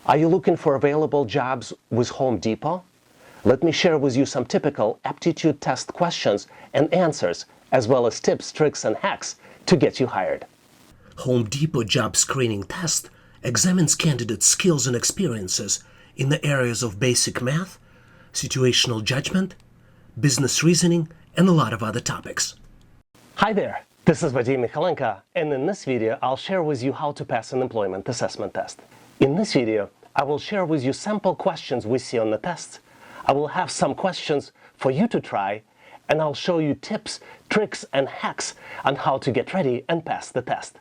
Are you looking for available jobs with Home Depot? Let me share with you some typical aptitude test questions and answers, as well as tips, tricks, and hacks to get you hired. Home Depot job screening test examines candidates' skills and experiences in the areas of basic math, situational judgment, business reasoning, and a lot of other topics. Hi there, this is Vadim Michalenko, and in this video I'll share with you how to pass an employment assessment test. In this video, I will share with you sample questions we see on the tests. I will have some questions for you to try, and I'll show you tips, tricks, and hacks on how to get ready and pass the test.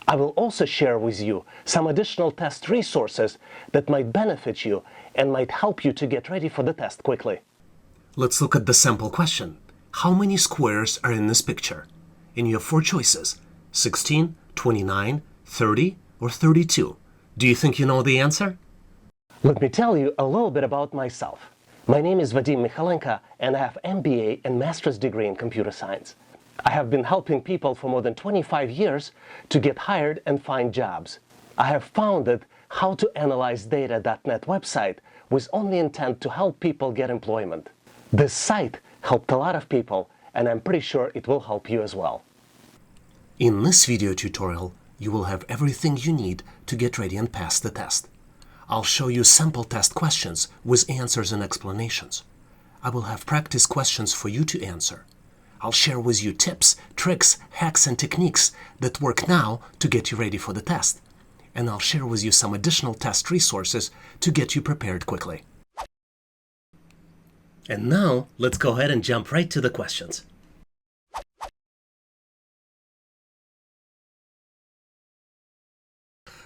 I will also share with you some additional test resources that might benefit you and might help you to get ready for the test quickly. Let's look at the sample question. How many squares are in this picture? And you have 4 choices: 16, 29, 30, or 32. Do you think you know the answer? Let me tell you a little bit about myself. My name is Vadim Michalenko, and I have MBA and master's degree in computer science. I have been helping people for more than 25 years to get hired and find jobs. I have founded howtoanalyzedata.net website with only intent to help people get employment. This site helped a lot of people, and I'm pretty sure it will help you as well. In this video tutorial, you will have everything you need to get ready and pass the test. I'll show you sample test questions with answers and explanations. I will have practice questions for you to answer. I'll share with you tips, tricks, hacks, and techniques that work now to get you ready for the test. And I'll share with you some additional test resources to get you prepared quickly. And now, let's go ahead and jump right to the questions.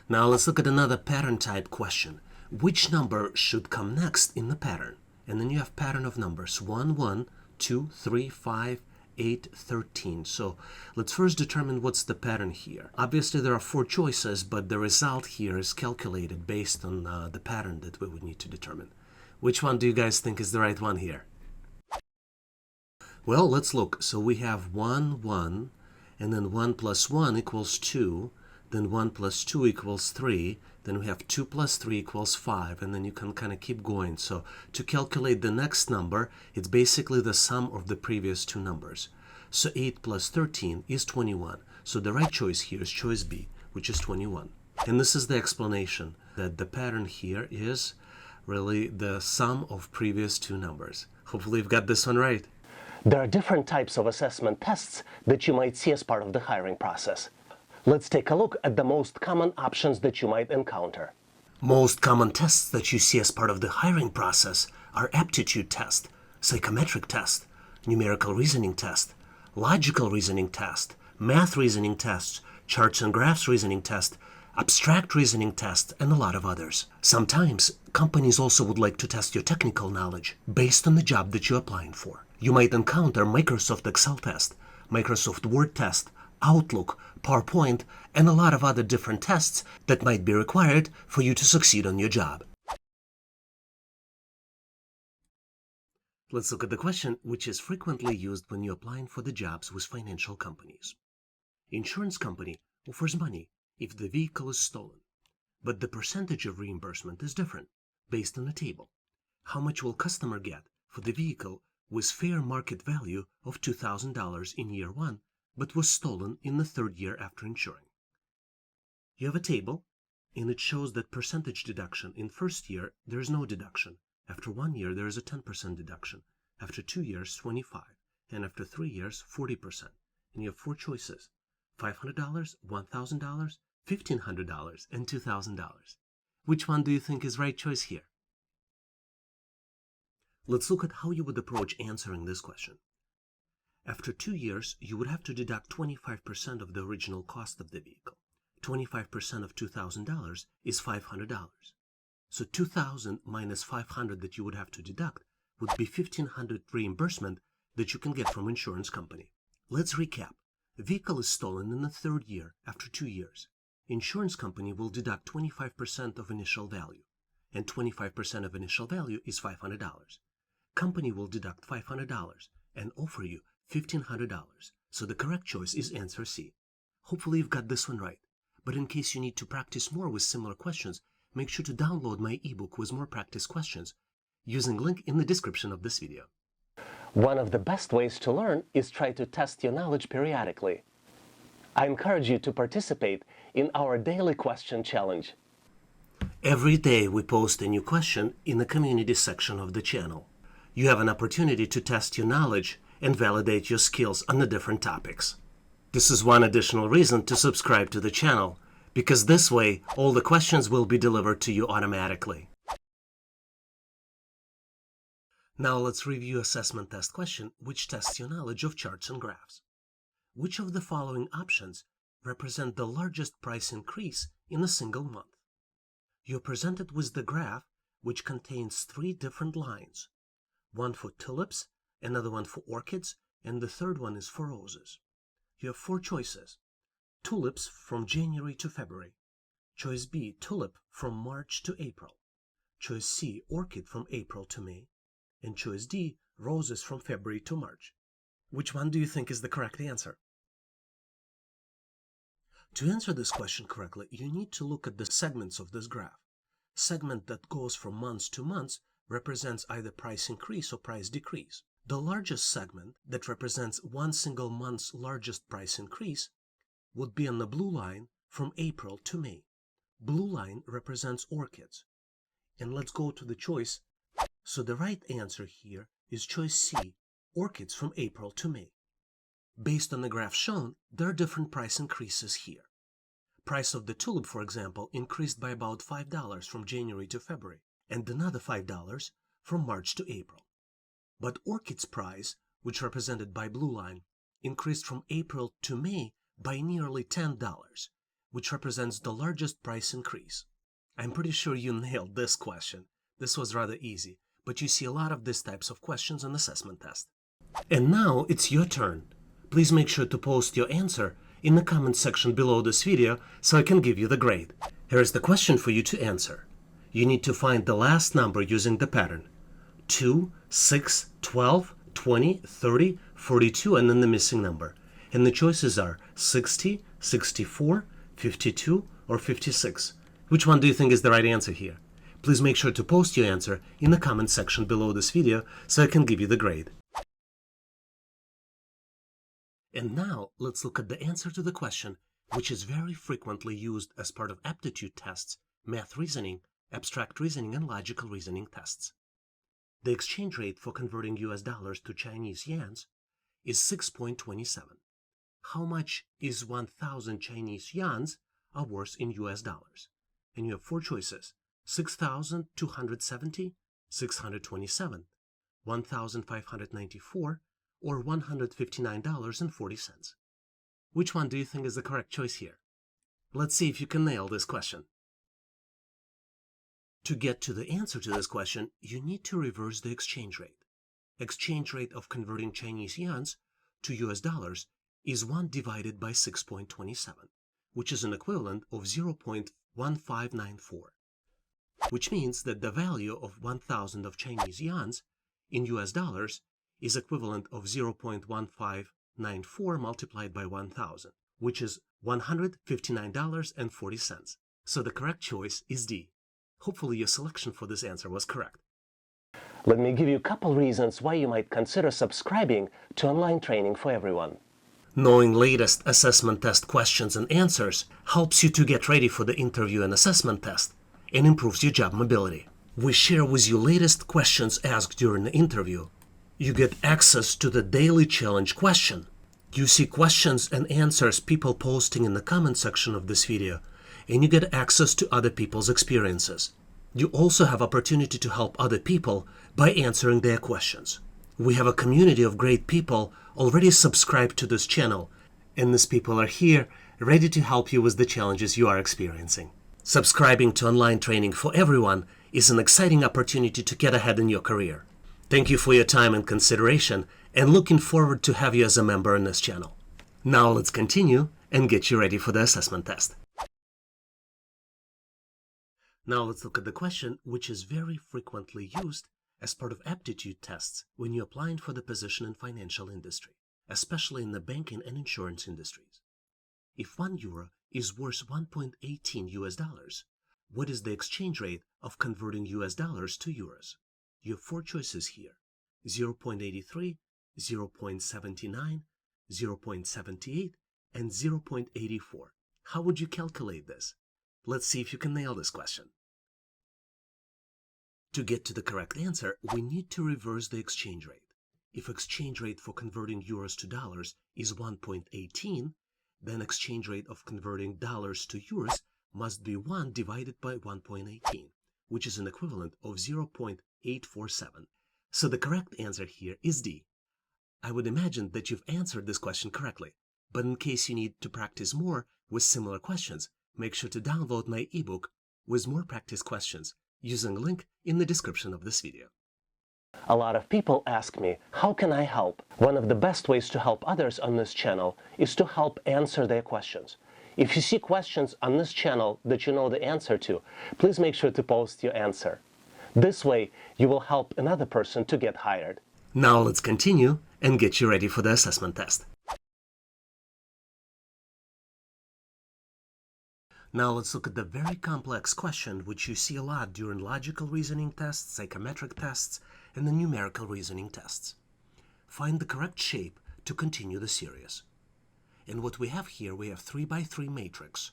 Now let's look at another pattern type question. Which number should come next in the pattern? And then you have pattern of numbers 1, 1, 2, 3, 5, 8, 13. So let's first determine what's the pattern here. Obviously there are 4 choices, but the result here is calculated based on the pattern that we would need to determine. Which one do you guys think is the right one here? Well, let's look. So we have 1, 1, and then 1 plus 1 equals 2. Then 1 plus 2 equals 3, then we have 2 plus 3 equals 5, and then you can kind of keep going. So to calculate the next number, it's basically the sum of the previous 2 numbers. So 8 plus 13 is 21. So the right choice here is choice B, which is 21. And this is the explanation, that the pattern here is really the sum of previous 2 numbers. Hopefully you've got this one right. There are different types of assessment tests that you might see as part of the hiring process. Let's take a look at the most common options that you might encounter. Most common tests that you see as part of the hiring process are aptitude test, psychometric test, numerical reasoning test, logical reasoning test, math reasoning tests, charts and graphs reasoning test, abstract reasoning test, and a lot of others. Sometimes companies also would like to test your technical knowledge based on the job that you're applying for. You might encounter Microsoft Excel test, Microsoft Word test, Outlook, PowerPoint, and a lot of other different tests that might be required for you to succeed on your job. Let's look at the question which is frequently used when you're applying for the jobs with financial companies. Insurance company offers money if the vehicle is stolen, but the percentage of reimbursement is different based on a table. How much will customer get for the vehicle with fair market value of $2,000 in year 1 but was stolen in the 3rd year after insuring? You have a table, and it shows that percentage deduction. In 1st year, there is no deduction. After 1 year, there is a 10% deduction. After 2 years, 25%. And after 3 years, 40%. And you have 4 choices: $500, $1,000, $1,500, and $2,000. Which one do you think is right choice here? Let's look at how you would approach answering this question. After 2 years, you would have to deduct 25% of the original cost of the vehicle. 25% of $2,000 is $500. So $2,000 minus $500 that you would have to deduct would be $1,500 reimbursement that you can get from insurance company. Let's recap. The vehicle is stolen in the 3rd year after 2 years. Insurance company will deduct 25% of initial value, and 25% of initial value is $500. Company will deduct $500 and offer you $1,500, so the correct choice is answer C. Hopefully you've got this one right, but in case you need to practice more with similar questions, make sure to download my ebook with more practice questions using link in the description of this video. One of the best ways to learn is try to test your knowledge periodically. I encourage you to participate in our daily question challenge. Every day we post a new question in the community section of the channel. You have an opportunity to test your knowledge and validate your skills on the different topics. This is one additional reason to subscribe to the channel, because this way all the questions will be delivered to you automatically. Now let's review assessment test question, which tests your knowledge of charts and graphs. Which of the following options represent the largest price increase in a single month? You're presented with the graph, which contains 3 different lines. One for tulips, another one for orchids, and the third one is for roses. You have 4 choices. Tulips from January to February. Choice B, tulip from March to April. Choice C, orchid from April to May. And choice D, roses from February to March. Which one do you think is the correct answer? To answer this question correctly, you need to look at the segments of this graph. Segment that goes from months to months represents either price increase or price decrease. The largest segment that represents one single month's largest price increase would be on the blue line from April to May. Blue line represents orchids. And let's go to the choice. So the right answer here is choice C, orchids from April to May. Based on the graph shown, there are different price increases here. Price of the tulip, for example, increased by about $5 from January to February, and another $5 from March to April. But orchid's price, which represented by blue line, increased from April to May by nearly $10, which represents the largest price increase. I'm pretty sure you nailed this question. This was rather easy, but you see a lot of these types of questions on assessment test. And now it's your turn. Please make sure to post your answer in the comment section below this video so I can give you the grade. Here is the question for you to answer. You need to find the last number using the pattern. 2, 6, 12, 20, 30, 42, and then the missing number. And the choices are 60, 64, 52, or 56. Which one do you think is the right answer here? Please make sure to post your answer in the comment section below this video so I can give you the grade. And now let's look at the answer to the question, which is very frequently used as part of aptitude tests, math reasoning, abstract reasoning, and logical reasoning tests. The exchange rate for converting US dollars to Chinese yuans is 6.27. How much is 1,000 Chinese yuans are worth in US dollars? And you have 4 choices: 6,270, 627, 1,594, or $159.40. Which one do you think is the correct choice here? Let's see if you can nail this question. To get to the answer to this question, you need to reverse the exchange rate. Exchange rate of converting Chinese yuans to US dollars is 1 divided by 6.27, which is an equivalent of 0.1594, which means that the value of 1,000 of Chinese yuans in US dollars is equivalent of 0.1594 multiplied by 1,000, which is $159.40. So the correct choice is D. Hopefully your selection for this answer was correct. Let me give you a couple reasons why you might consider subscribing to online training for everyone. Knowing latest assessment test questions and answers helps you to get ready for the interview and assessment test and improves your job mobility. We share with you latest questions asked during the interview. You get access to the daily challenge question. You see questions and answers people posting in the comment section of this video, and you get access to other people's experiences. You also have opportunity to help other people by answering their questions. We have a community of great people already subscribed to this channel, and these people are here ready to help you with the challenges you are experiencing. Subscribing to online training for everyone is an exciting opportunity to get ahead in your career. Thank you for your time and consideration, and looking forward to have you as a member in this channel. Now let's continue and get you ready for the assessment test. Now let's look at the question, which is very frequently used as part of aptitude tests when you're applying for the position in financial industry, especially in the banking and insurance industries. If €1 is worth 1.18 US dollars, what is the exchange rate of converting US dollars to euros? You have four choices here: 0.83, 0.79, 0.78, and 0.84. How would you calculate this? Let's see if you can nail this question. To get to the correct answer, we need to reverse the exchange rate. If exchange rate for converting euros to dollars is 1.18, then exchange rate of converting dollars to euros must be 1 divided by 1.18, which is an equivalent of 0.847. So the correct answer here is D. I would imagine that you've answered this question correctly, but in case you need to practice more with similar questions, make sure to download my ebook with more practice questions using a link in the description of this video. A lot of people ask me, how can I help? One of the best ways to help others on this channel is to help answer their questions. If you see questions on this channel that you know the answer to, please make sure to post your answer. This way, you will help another person to get hired. Now let's continue and get you ready for the assessment test. Now let's look at the very complex question which you see a lot during logical reasoning tests, psychometric tests, and the numerical reasoning tests. Find the correct shape to continue the series. And what we have here, we have 3 by 3 matrix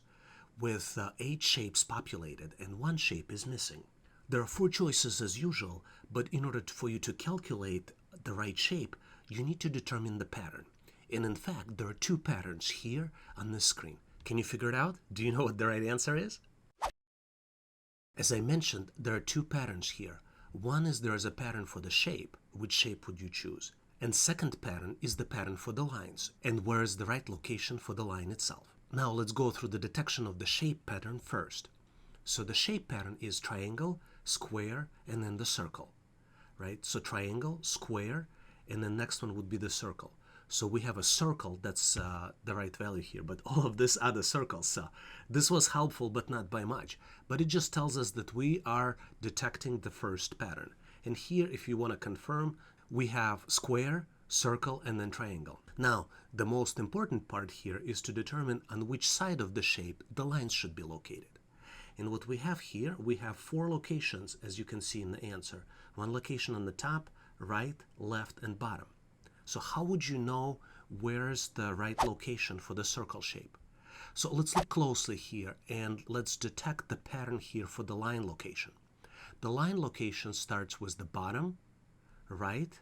with 8 shapes populated and 1 shape is missing. There are 4 choices as usual, but in order for you to calculate the right shape, you need to determine the pattern. And in fact, there are 2 patterns here on this screen. Can you figure it out? Do you know what the right answer is? As I mentioned, there are 2 patterns here. One is there is a pattern for the shape. Which shape would you choose? And second pattern is the pattern for the lines. And where is the right location for the line itself? Now let's go through the detection of the shape pattern first. So the shape pattern is triangle, square, and then the circle, right? So triangle, square, and then next one would be the circle. So we have a circle, that's the right value here, but all of this are the circles. So this was helpful, but not by much. But it just tells us that we are detecting the first pattern. And here, if you want to confirm, we have square, circle, and then triangle. Now, the most important part here is to determine on which side of the shape the lines should be located. And what we have here, we have 4 locations, as you can see in the answer. 1 location on the top, right, left, and bottom. So how would you know where's the right location for the circle shape? So let's look closely here and let's detect the pattern here for the line location. The line location starts with the bottom, right,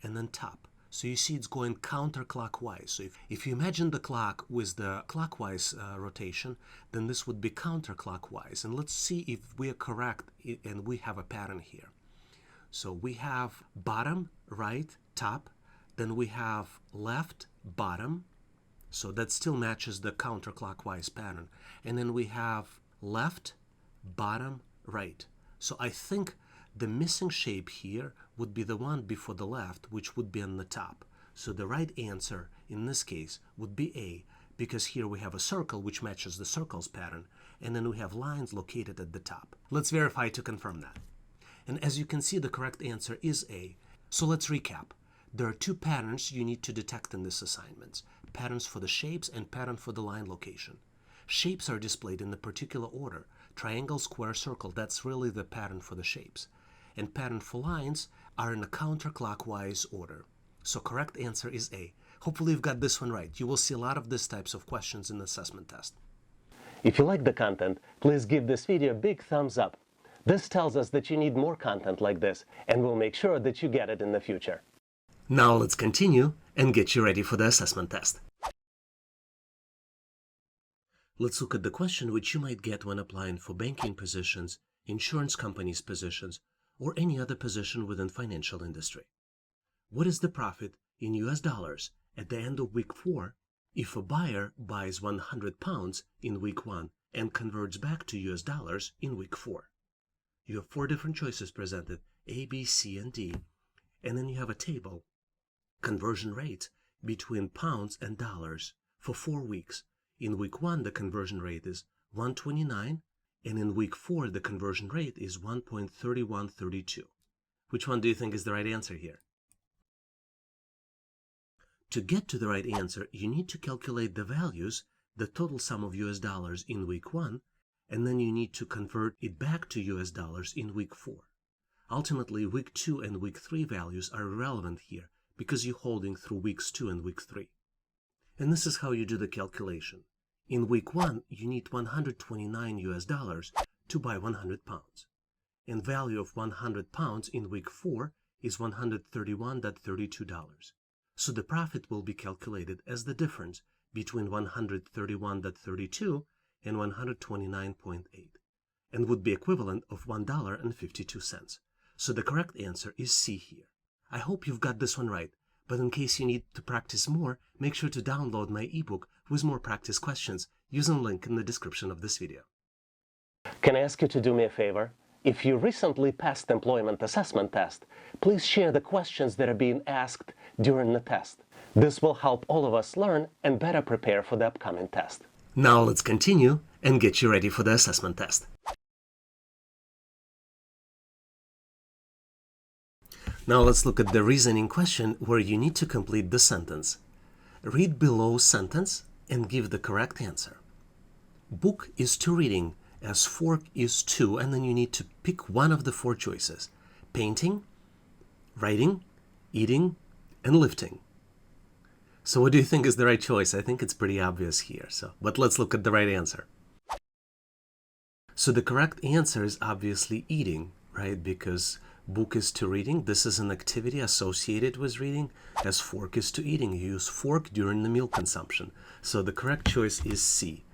and then top. So you see it's going counterclockwise. So if you imagine the clock with the clockwise rotation, then this would be counterclockwise. And let's see if we are correct and we have a pattern here. So we have bottom, right, top. Then we have left, bottom, so that still matches the counterclockwise pattern. And then we have left, bottom, right. So I think the missing shape here would be the one before the left, which would be on the top. So the right answer in this case would be A, because here we have a circle which matches the circle's pattern, and then we have lines located at the top. Let's verify to confirm that. And as you can see, the correct answer is A. So let's recap. There are 2 patterns you need to detect in this assignment. Patterns for the shapes and pattern for the line location. Shapes are displayed in the particular order. Triangle, square, circle, that's really the pattern for the shapes. And pattern for lines are in a counterclockwise order. So correct answer is A. Hopefully you've got this one right. You will see a lot of these types of questions in the assessment test. If you like the content, please give this video a big thumbs up. This tells us that you need more content like this, and we'll make sure that you get it in the future. Now let's continue and get you ready for the assessment test. Let's look at the question which you might get when applying for banking positions, insurance companies positions, or any other position within financial industry. What is the profit in US dollars at the end of week 4 if a buyer buys 100 pounds in week 1 and converts back to US dollars in week 4? You have 4 different choices presented, A, B, C, and D, and then you have a table. Conversion rate between pounds and dollars for 4 weeks. In week 1, the conversion rate is 1.29, and in week 4, the conversion rate is 1.3132. Which one do you think is the right answer here? To get to the right answer, you need to calculate the values, the total sum of US dollars in week 1, and then you need to convert it back to US dollars in week 4. Ultimately, week 2 and week 3 values are irrelevant here because you're holding through weeks 2 and week 3. And this is how you do the calculation. In week 1, you need 129 US dollars to buy 100 pounds. And value of 100 pounds in week 4 is $131.32. So the profit will be calculated as the difference between 131.32 and 129.8 and would be equivalent of $1.52. So the correct answer is C here. I hope you've got this one right, but in case you need to practice more, make sure to download my ebook with more practice questions using the link in the description of this video. Can I ask you to do me a favor? If you recently passed the employment assessment test, please share the questions that are being asked during the test. This will help all of us learn and better prepare for the upcoming test. Now let's continue and get you ready for the assessment test. Now let's look at the reasoning question where you need to complete the sentence. Read below sentence and give the correct answer. Book is to reading as fork is to, and then you need to pick one of the 4 choices: painting, writing, eating, and lifting. So what do you think is the right choice? I think it's pretty obvious here. But let's look at the right answer. So the correct answer is obviously eating, right? Because book is to reading. This is an activity associated with reading, as fork is to eating. You use fork during the meal consumption. So the correct choice is C.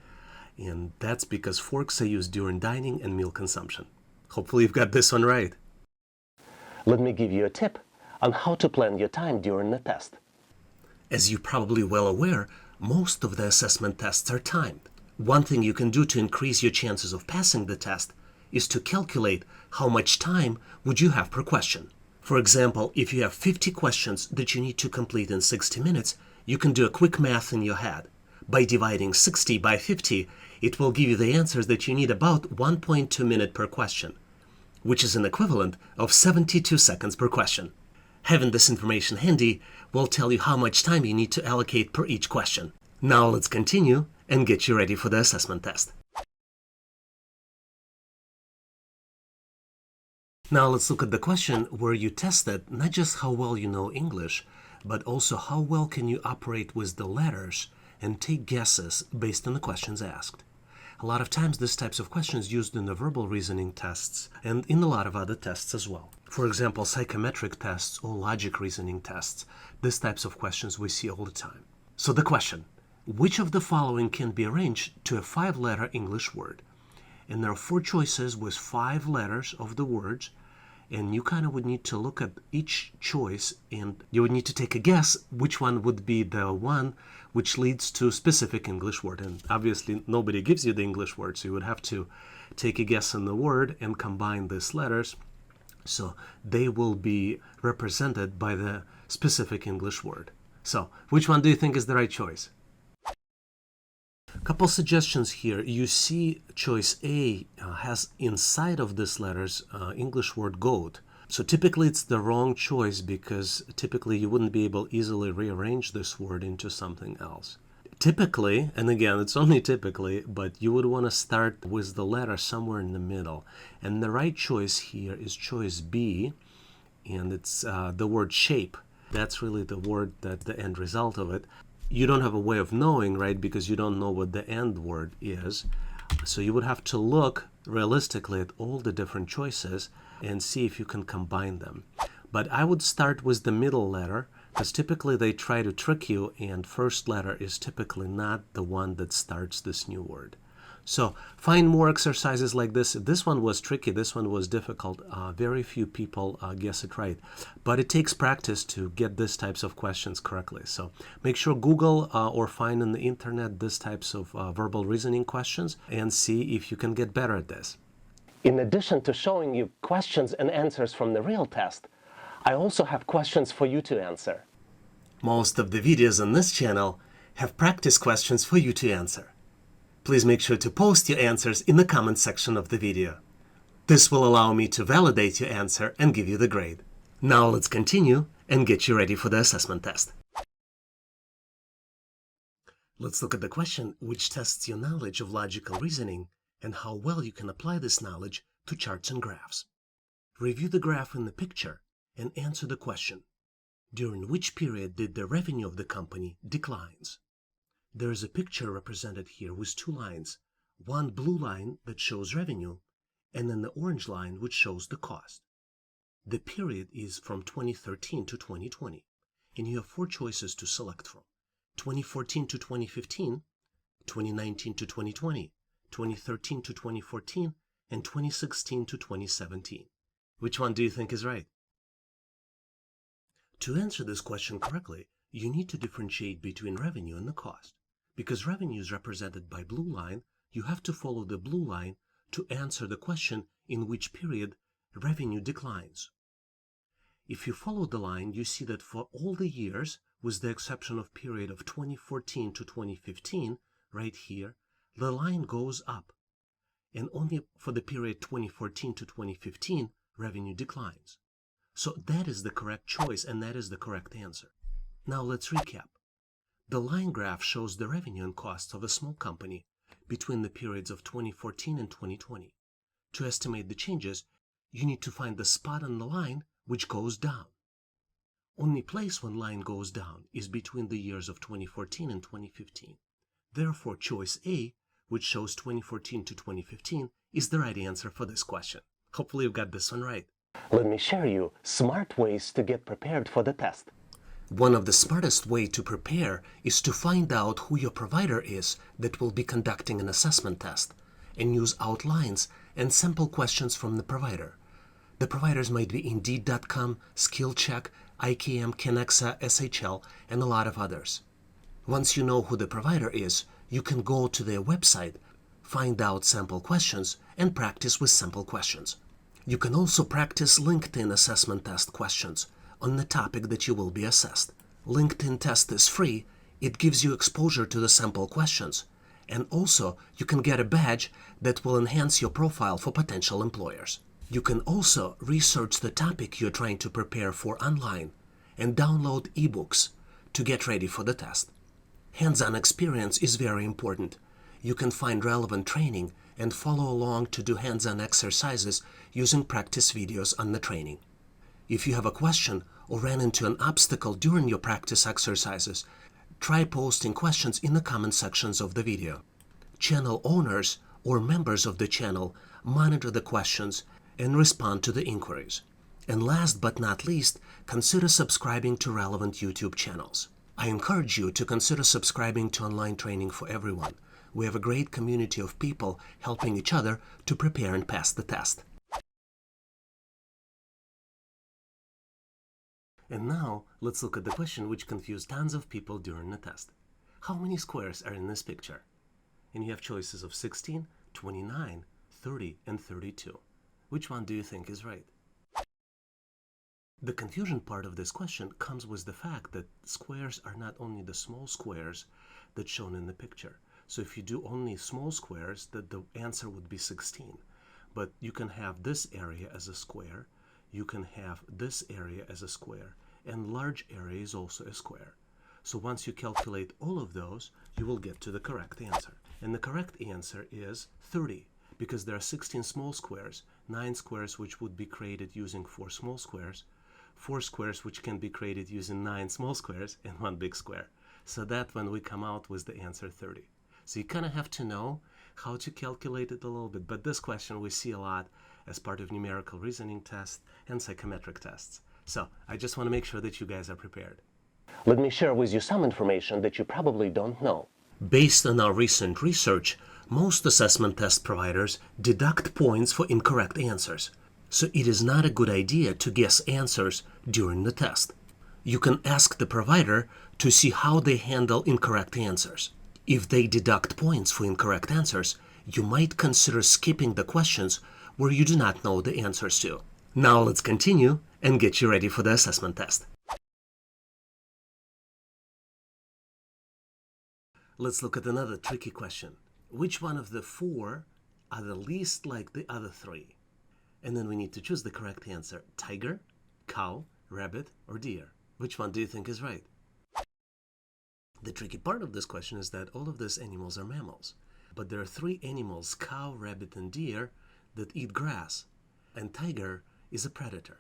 And that's because forks are used during dining and meal consumption. Hopefully you've got this one right. Let me give you a tip on how to plan your time during the test. As you're probably well aware, most of the assessment tests are timed. One thing you can do to increase your chances of passing the test is to calculate how much time would you have per question. For example, if you have 50 questions that you need to complete in 60 minutes, you can do a quick math in your head. By dividing 60 by 50, it will give you the answers that you need about 1.2 minutes per question, which is an equivalent of 72 seconds per question. Having this information handy will tell you how much time you need to allocate per each question. Now let's continue and get you ready for the assessment test. Now let's look at the question where you tested not just how well you know English, but also how well can you operate with the letters and take guesses based on the questions asked. A lot of times this types of questions used in the verbal reasoning tests and in a lot of other tests as well. For example, psychometric tests or logic reasoning tests. These types of questions we see all the time. So the question, which of the following can be arranged to a 5-letter English word? And there are 4 choices with 5 letters of the words, and you kind of would need to look at each choice and you would need to take a guess which one would be the one which leads to a specific English word. And obviously nobody gives you the English word, so you would have to take a guess on the word and combine these letters so they will be represented by the specific English word. So which one do you think is the right choice? A couple suggestions here. You see choice A has inside of these letters English word goat. So typically it's the wrong choice because typically you wouldn't be able to easily rearrange this word into something else. Typically, and again it's only typically, but you would want to start with the letter somewhere in the middle. And the right choice here is choice B, and it's the word shape. That's really the word, that the end result of it. You don't have a way of knowing, right, because you don't know what the end word is. So you would have to look realistically at all the different choices and see if you can combine them. But I would start with the middle letter because typically they try to trick you, and first letter is typically not the one that starts this new word. So find more exercises like this. This one was tricky. This one was difficult. Very few people guess it right. But it takes practice to get these types of questions correctly. So make sure Google or find on the internet these types of verbal reasoning questions and see if you can get better at this. In addition to showing you questions and answers from the real test, I also have questions for you to answer. Most of the videos on this channel have practice questions for you to answer. Please make sure to post your answers in the comment section of the video. This will allow me to validate your answer and give you the grade. Now let's continue and get you ready for the assessment test. Let's look at the question which tests your knowledge of logical reasoning and how well you can apply this knowledge to charts and graphs. Review the graph in the picture and answer the question, during which period did the revenue of the company declines? There is a picture represented here with two lines, one blue line that shows revenue, and then the orange line which shows the cost. The period is from 2013 to 2020, and you have four choices to select from: 2014 to 2015, 2019 to 2020, 2013 to 2014, and 2016 to 2017. Which one do you think is right? To answer this question correctly, you need to differentiate between revenue and the cost. Because revenue is represented by blue line, you have to follow the blue line to answer the question in which period revenue declines. If you follow the line, you see that for all the years, with the exception of period of 2014 to 2015, right here, the line goes up. And only for the period 2014 to 2015, revenue declines. So that is the correct choice, and that is the correct answer. Now let's recap. The line graph shows the revenue and costs of a small company between the periods of 2014 and 2020. To estimate the changes, you need to find the spot on the line which goes down. Only place when line goes down is between the years of 2014 and 2015. Therefore, choice A, which shows 2014 to 2015, is the right answer for this question. Hopefully you've got this one right. Let me share you smart ways to get prepared for the test. One of the smartest ways to prepare is to find out who your provider is that will be conducting an assessment test, and use outlines and sample questions from the provider. The providers might be Indeed.com, SkillCheck, IKM, Kenexa, SHL, and a lot of others. Once you know who the provider is, you can go to their website, find out sample questions, and practice with sample questions. You can also practice LinkedIn assessment test questions on the topic that you will be assessed. LinkedIn test is free. It gives you exposure to the sample questions. And also, you can get a badge that will enhance your profile for potential employers. You can also research the topic you're trying to prepare for online and download ebooks to get ready for the test. Hands-on experience is very important. You can find relevant training and follow along to do hands-on exercises using practice videos on the training. If you have a question or ran into an obstacle during your practice exercises, try posting questions in the comment sections of the video. Channel owners or members of the channel monitor the questions and respond to the inquiries. And last but not least, consider subscribing to relevant YouTube channels. I encourage you to consider subscribing to online training for everyone. We have a great community of people helping each other to prepare and pass the test. And now, let's look at the question which confused tons of people during the test. How many squares are in this picture? And you have choices of 16, 29, 30, and 32. Which one do you think is right? The confusion part of this question comes with the fact that squares are not only the small squares that's shown in the picture. So if you do only small squares, the answer would be 16. But you can have this area as a square, you can have this area as a square, and large area is also a square. So once you calculate all of those, you will get to the correct answer. And the correct answer is 30, because there are 16 small squares, 9 squares which would be created using 4 small squares, 4 squares which can be created using 9 small squares, and 1 big square. So that when we come out with the answer 30. So you kind of have to know how to calculate it a little bit. But this question we see a lot as part of numerical reasoning tests and psychometric tests. So I just want to make sure that you guys are prepared. Let me share with you some information that you probably don't know. Based on our recent research, most assessment test providers deduct points for incorrect answers. So it is not a good idea to guess answers during the test. You can ask the provider to see how they handle incorrect answers. If they deduct points for incorrect answers, you might consider skipping the questions where you do not know the answers to. Now let's continue and get you ready for the assessment test. Let's look at another tricky question. Which one of the 4 are the least like the other 3? And then we need to choose the correct answer. Tiger, cow, rabbit, or deer. Which one do you think is right? The tricky part of this question is that all of these animals are mammals. But there are three animals, cow, rabbit, and deer, that eat grass, and tiger is a predator.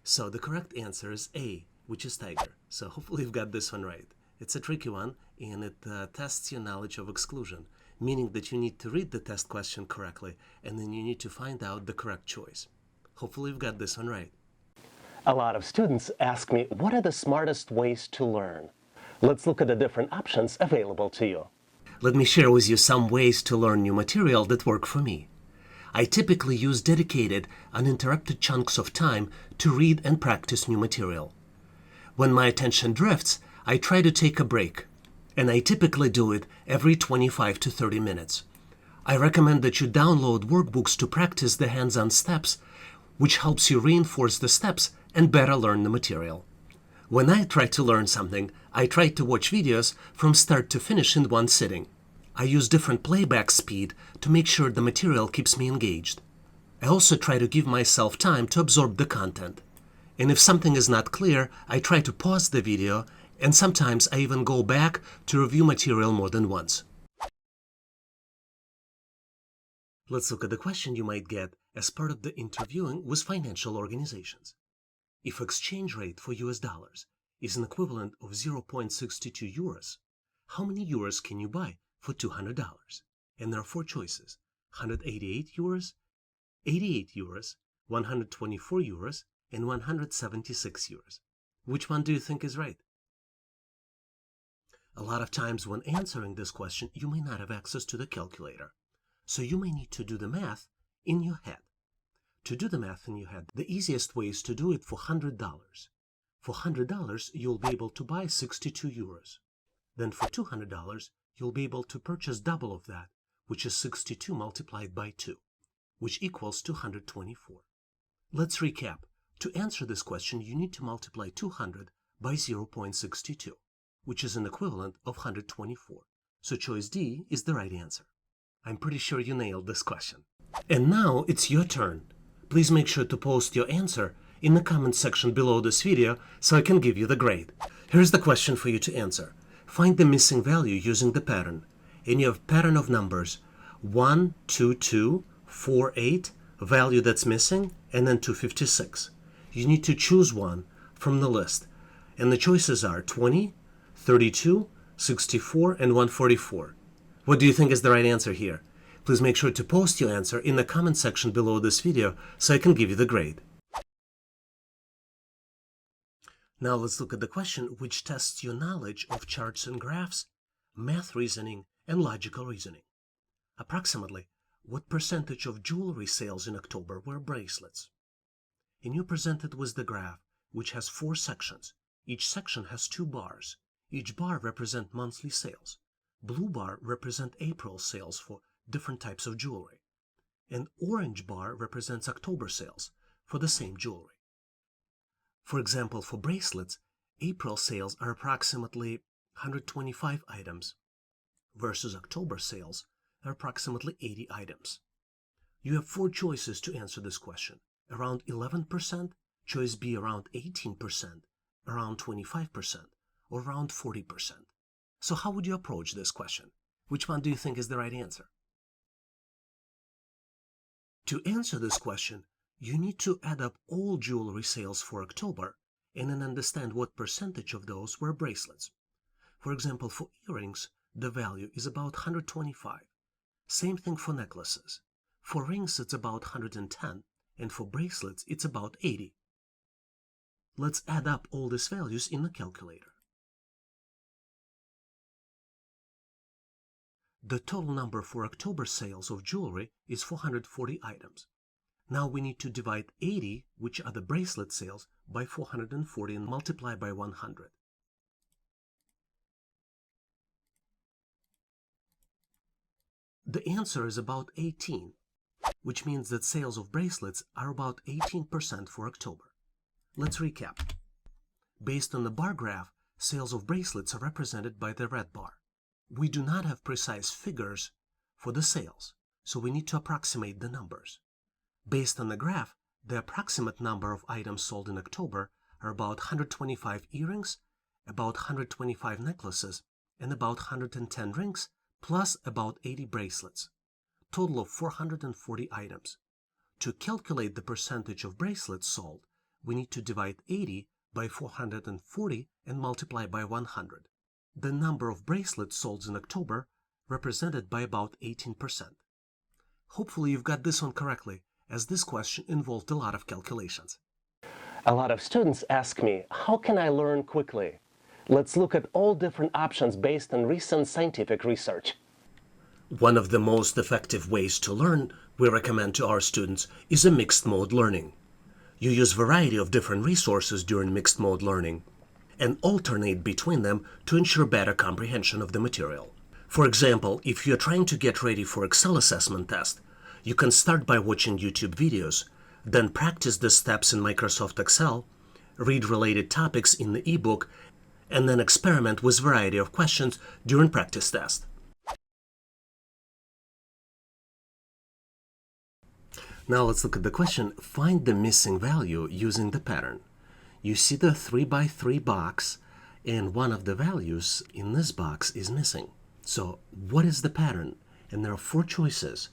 So the correct answer is A, which is tiger. So hopefully you've got this one right. It's a tricky one, and it tests your knowledge of exclusion, meaning that you need to read the test question correctly, and then you need to find out the correct choice. Hopefully you've got this one right. A lot of students ask me, what are the smartest ways to learn? Let's look at the different options available to you. Let me share with you some ways to learn new material that work for me. I typically use dedicated, uninterrupted chunks of time to read and practice new material. When my attention drifts, I try to take a break, and I typically do it every 25 to 30 minutes. I recommend that you download workbooks to practice the hands-on steps, which helps you reinforce the steps and better learn the material. When I try to learn something, I try to watch videos from start to finish in one sitting. I use different playback speed to make sure the material keeps me engaged. I also try to give myself time to absorb the content. And if something is not clear, I try to pause the video, and sometimes I even go back to review material more than once. Let's look at the question you might get as part of the interviewing with financial organizations. If exchange rate for US dollars is an equivalent of 0.62 euros, how many euros can you buy for $200? And there are four choices: 188 euros, 88 euros, 124 euros, and 176 euros. Which one do you think is right? A lot of times when answering this question, you may not have access to the calculator. So you may need to do the math in your head. To do the math in your head, the easiest way is to do it for $100. For $100, you'll be able to buy 62 euros. Then for $200, you'll be able to purchase double of that, which is 62 multiplied by 2, which equals 224. Let's recap. To answer this question, you need to multiply 200 by 0.62, which is an equivalent of 124. So choice D is the right answer. I'm pretty sure you nailed this question. And now it's your turn. Please make sure to post your answer in the comment section below this video so I can give you the grade. Here's the question for you to answer. Find the missing value using the pattern. And you have pattern of numbers 1, 2, 2, 4, 8, value that's missing, and then 256. You need to choose one from the list. And the choices are 20, 32, 64, and 144. What do you think is the right answer here? Please make sure to post your answer in the comment section below this video so I can give you the grade. Now let's look at the question which tests your knowledge of charts and graphs, math reasoning, and logical reasoning. Approximately, what percentage of jewelry sales in October were bracelets? And you're presented with the graph, which has 4 sections. Each section has 2 bars. Each bar represents monthly sales. Blue bar represents April sales for different types of jewelry. And orange bar represents October sales for the same jewelry. For example, for bracelets, April sales are approximately 125 items versus October sales are approximately 80 items. You have 4 choices to answer this question. Around 11%, choice B around 18%, around 25%, or around 40%. So how would you approach this question? Which one do you think is the right answer? To answer this question, you need to add up all jewelry sales for October and then understand what percentage of those were bracelets. For example, for earrings, the value is about 125. Same thing for necklaces. For rings, it's about 110, and for bracelets, it's about 80. Let's add up all these values in the calculator. The total number for October sales of jewelry is 440 items. Now we need to divide 80, which are the bracelet sales, by 440 and multiply by 100. The answer is about 18, which means that sales of bracelets are about 18% for October. Let's recap. Based on the bar graph, sales of bracelets are represented by the red bar. We do not have precise figures for the sales, so we need to approximate the numbers. Based on the graph, the approximate number of items sold in October are about 125 earrings, about 125 necklaces, and about 110 rings, plus about 80 bracelets, total of 440 items. To calculate the percentage of bracelets sold, we need to divide 80 by 440 and multiply by 100. The number of bracelets sold in October represented by about 18%. Hopefully you've got this one correctly, as this question involved a lot of calculations. A lot of students ask me, how can I learn quickly? Let's look at all different options based on recent scientific research. One of the most effective ways to learn we recommend to our students is a mixed mode learning. You use a variety of different resources during mixed mode learning and alternate between them to ensure better comprehension of the material. For example, if you're trying to get ready for Excel assessment test, you can start by watching YouTube videos, then practice the steps in Microsoft Excel, read related topics in the ebook, and then experiment with a variety of questions during practice test. Now let's look at the question, find the missing value using the pattern. You see the 3x3 box, and one of the values in this box is missing. So what is the pattern? And there are 4 choices.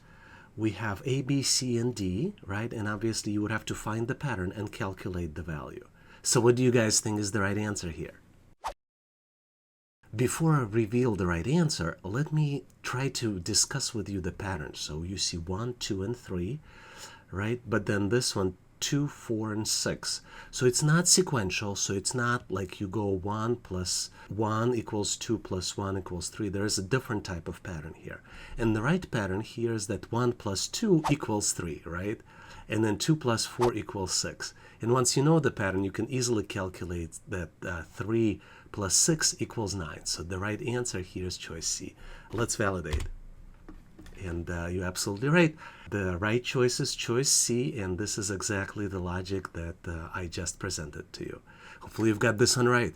We have A, B, C, and D, right? And obviously you would have to find the pattern and calculate the value. So what do you guys think is the right answer here? Before I reveal the right answer, let me try to discuss with you the pattern. So you see 1, 2, and 3, right? But then this one, 2, 4, and 6. So it's not sequential, so it's not like you go 1 plus 1 equals 2 plus 1 equals 3. There is a different type of pattern here. And the right pattern here is that 1 plus 2 equals 3, right? And then 2 plus 4 equals 6. And once you know the pattern, you can easily calculate that 3 plus 6 equals 9. So the right answer here is choice C. Let's validate. And you're absolutely right. The right choice is choice C, and this is exactly the logic that I just presented to you. Hopefully you've got this one right.